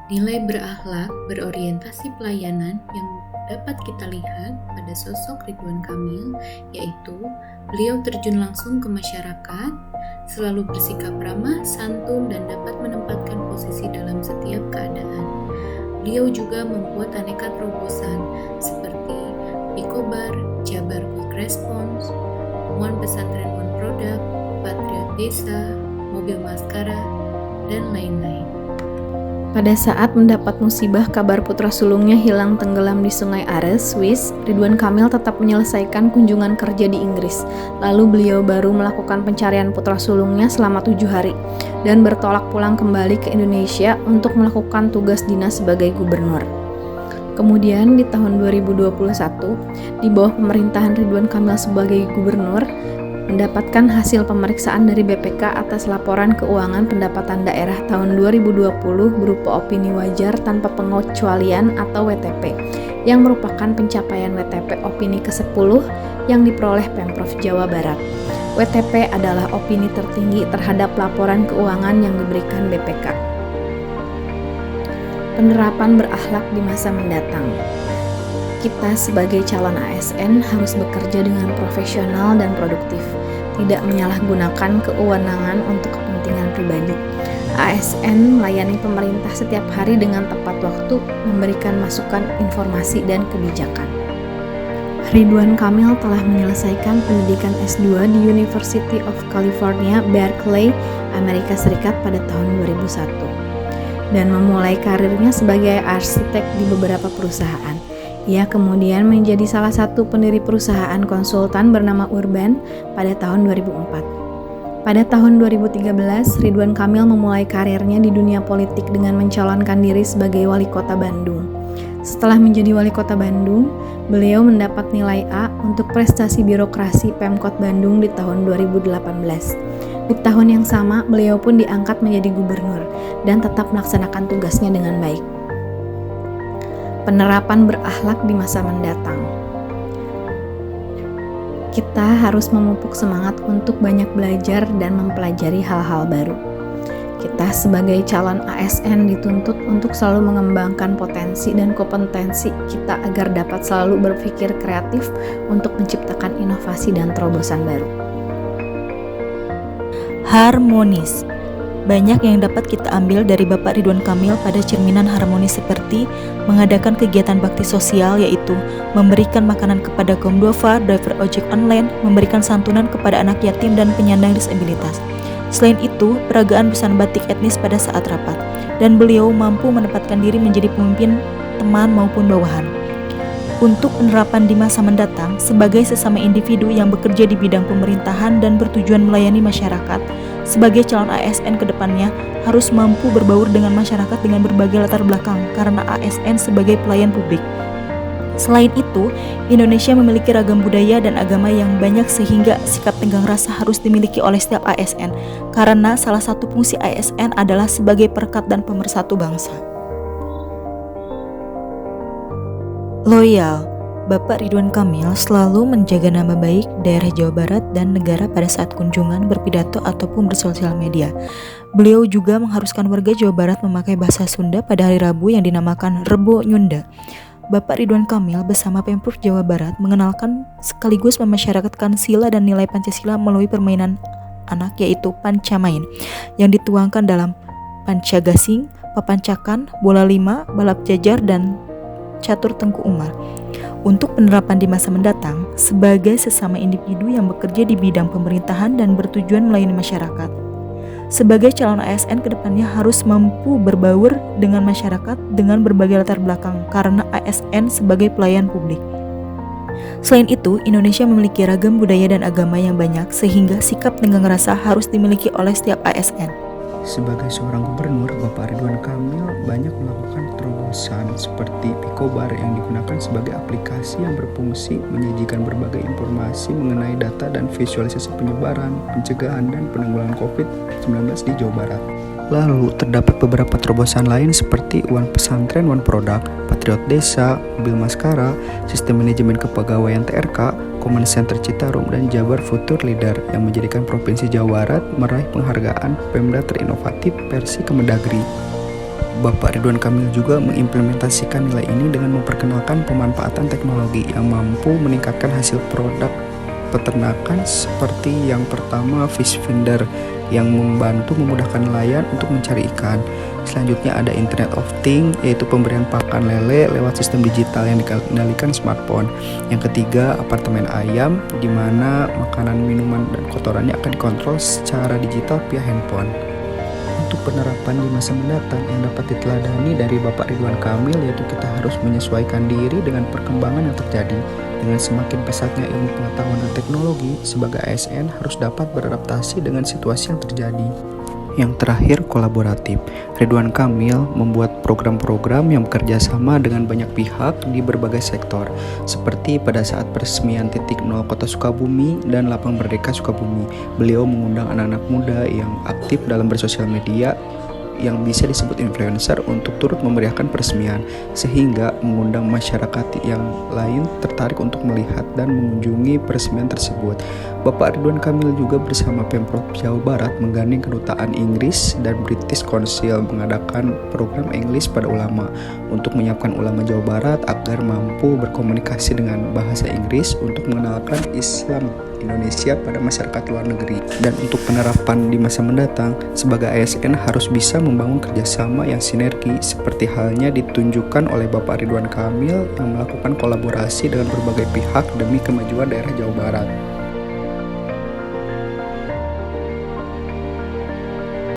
Nilai berakhlak berorientasi pelayanan yang dapat kita lihat pada sosok Ridwan Kamil, yaitu beliau terjun langsung ke masyarakat, selalu bersikap ramah, santun, dan dapat menempatkan posisi dalam setiap keadaan. Beliau juga membuat aneka terobosan seperti Pikobar, Jabar Quick Response, One Pesantren One Product, Patriot Desa, Mobil Maskara, dan lain-lain. Pada saat mendapat musibah kabar putra sulungnya hilang tenggelam di Sungai Ares, Swiss, Ridwan Kamil tetap menyelesaikan kunjungan kerja di Inggris. Lalu beliau baru melakukan pencarian putra sulungnya selama 7 hari dan bertolak pulang kembali ke Indonesia untuk melakukan tugas dinas sebagai gubernur. Kemudian di tahun 2021, di bawah pemerintahan Ridwan Kamil sebagai gubernur, mendapatkan hasil pemeriksaan dari BPK atas laporan keuangan pendapatan daerah tahun 2020 berupa opini wajar tanpa pengecualian atau WTP, yang merupakan pencapaian WTP opini ke-10 yang diperoleh Pemprov Jawa Barat. WTP adalah opini tertinggi terhadap laporan keuangan yang diberikan BPK. Penerapan berakhlak di masa mendatang. Kita sebagai calon ASN harus bekerja dengan profesional dan produktif, tidak menyalahgunakan kewenangan untuk kepentingan pribadi. ASN melayani pemerintah setiap hari dengan tepat waktu, memberikan masukan, informasi, dan kebijakan. Ridwan Kamil telah menyelesaikan pendidikan S2 di University of California, Berkeley, Amerika Serikat pada tahun 2001, dan memulai karirnya sebagai arsitek di beberapa perusahaan. Ia kemudian menjadi salah satu pendiri perusahaan konsultan bernama Urban pada tahun 2004. Pada tahun 2013, Ridwan Kamil memulai karirnya di dunia politik dengan mencalonkan diri sebagai wali kota Bandung. Setelah menjadi wali kota Bandung, beliau mendapat nilai A untuk prestasi birokrasi Pemkot Bandung di tahun 2018. Di tahun yang sama, beliau pun diangkat menjadi gubernur dan tetap melaksanakan tugasnya dengan baik. Penerapan berakhlak di masa mendatang. Kita harus memupuk semangat untuk banyak belajar dan mempelajari hal-hal baru. Kita sebagai calon ASN dituntut untuk selalu mengembangkan potensi dan kompetensi kita agar dapat selalu berpikir kreatif untuk menciptakan inovasi dan terobosan baru. Harmonis. Banyak yang dapat kita ambil dari Bapak Ridwan Kamil pada cerminan harmonis seperti mengadakan kegiatan bakti sosial, yaitu memberikan makanan kepada kaum duafa, driver ojek online, memberikan santunan kepada anak yatim dan penyandang disabilitas. Selain itu, peragaan busana batik etnis pada saat rapat, dan beliau mampu menempatkan diri menjadi pemimpin teman maupun bawahan. Untuk penerapan di masa mendatang, sebagai sesama individu yang bekerja di bidang pemerintahan dan bertujuan melayani masyarakat, sebagai calon ASN ke depannya harus mampu berbaur dengan masyarakat dengan berbagai latar belakang karena ASN sebagai pelayan publik. Selain itu, Indonesia memiliki ragam budaya dan agama yang banyak sehingga sikap tenggang rasa harus dimiliki oleh setiap ASN karena salah satu fungsi ASN adalah sebagai perekat dan pemersatu bangsa. Loyal. Bapak Ridwan Kamil selalu menjaga nama baik daerah Jawa Barat dan negara pada saat kunjungan, berpidato, ataupun bersosial media. Beliau juga mengharuskan warga Jawa Barat memakai bahasa Sunda pada hari Rabu yang dinamakan Rebo Nyunda. Bapak Ridwan Kamil bersama Pemprov Jawa Barat mengenalkan sekaligus memasyarakatkan sila dan nilai Pancasila melalui permainan anak, yaitu Pancamain, yang dituangkan dalam Pancagasing, Papancakan, Bola Lima, Balap Jajar, dan Catur Tengku Umar. Untuk penerapan di masa mendatang, sebagai sesama individu yang bekerja di bidang pemerintahan dan bertujuan melayani masyarakat, sebagai calon ASN kedepannya harus mampu berbaur dengan masyarakat dengan berbagai latar belakang karena ASN sebagai pelayan publik. Selain itu, Indonesia memiliki ragam budaya dan agama yang banyak sehingga sikap tenggang rasa harus dimiliki oleh setiap ASN. Sebagai seorang gubernur, Bapak Ridwan Kamil banyak melakukan terobosan seperti Pikobar yang digunakan sebagai aplikasi yang berfungsi menyajikan berbagai informasi mengenai data dan visualisasi penyebaran, pencegahan, dan penanggulangan COVID-19 di Jawa Barat. Lalu terdapat beberapa terobosan lain seperti One Pesantren One Product, Patriot Desa, Mobil Maskara, Sistem Manajemen Kepegawaian TRK, Command Center Citarum, dan Jabar Future Leader yang menjadikan Provinsi Jawa Barat meraih penghargaan Pemda Terinovatif versi Kemendagri. Bapak Ridwan Kamil juga mengimplementasikan nilai ini dengan memperkenalkan pemanfaatan teknologi yang mampu meningkatkan hasil produk peternakan seperti yang pertama Fish Finder yang membantu memudahkan nelayan untuk mencari ikan. Selanjutnya ada Internet of Things, yaitu pemberian pakan lele lewat sistem digital yang dikendalikan smartphone. Yang ketiga, apartemen ayam, di mana makanan, minuman, dan kotorannya akan dikontrol secara digital via handphone. Untuk penerapan di masa mendatang yang dapat diteladani dari Bapak Ridwan Kamil, yaitu kita harus menyesuaikan diri dengan perkembangan yang terjadi. Dengan semakin pesatnya ilmu pengetahuan dan teknologi, sebagai ASN harus dapat beradaptasi dengan situasi yang terjadi. Yang terakhir, kolaboratif. Ridwan Kamil membuat program-program yang bekerja sama dengan banyak pihak di berbagai sektor, seperti pada saat peresmian titik nol Kota Sukabumi dan Lapang Merdeka Sukabumi. Beliau mengundang anak-anak muda yang aktif dalam bersosial media yang bisa disebut influencer untuk turut memeriahkan peresmian, sehingga mengundang masyarakat yang lain tertarik untuk melihat dan mengunjungi peresmian tersebut. Bapak Ridwan Kamil juga bersama Pemprov Jawa Barat menggandeng Kedutaan Inggris dan British Council mengadakan program English pada ulama untuk menyiapkan ulama Jawa Barat agar mampu berkomunikasi dengan bahasa Inggris untuk mengenalkan Islam Indonesia pada masyarakat luar negeri. Dan untuk penerapan di masa mendatang, sebagai ASN harus bisa membangun kerjasama yang sinergi seperti halnya ditunjukkan oleh Bapak Ridwan Kamil yang melakukan kolaborasi dengan berbagai pihak demi kemajuan daerah Jawa Barat.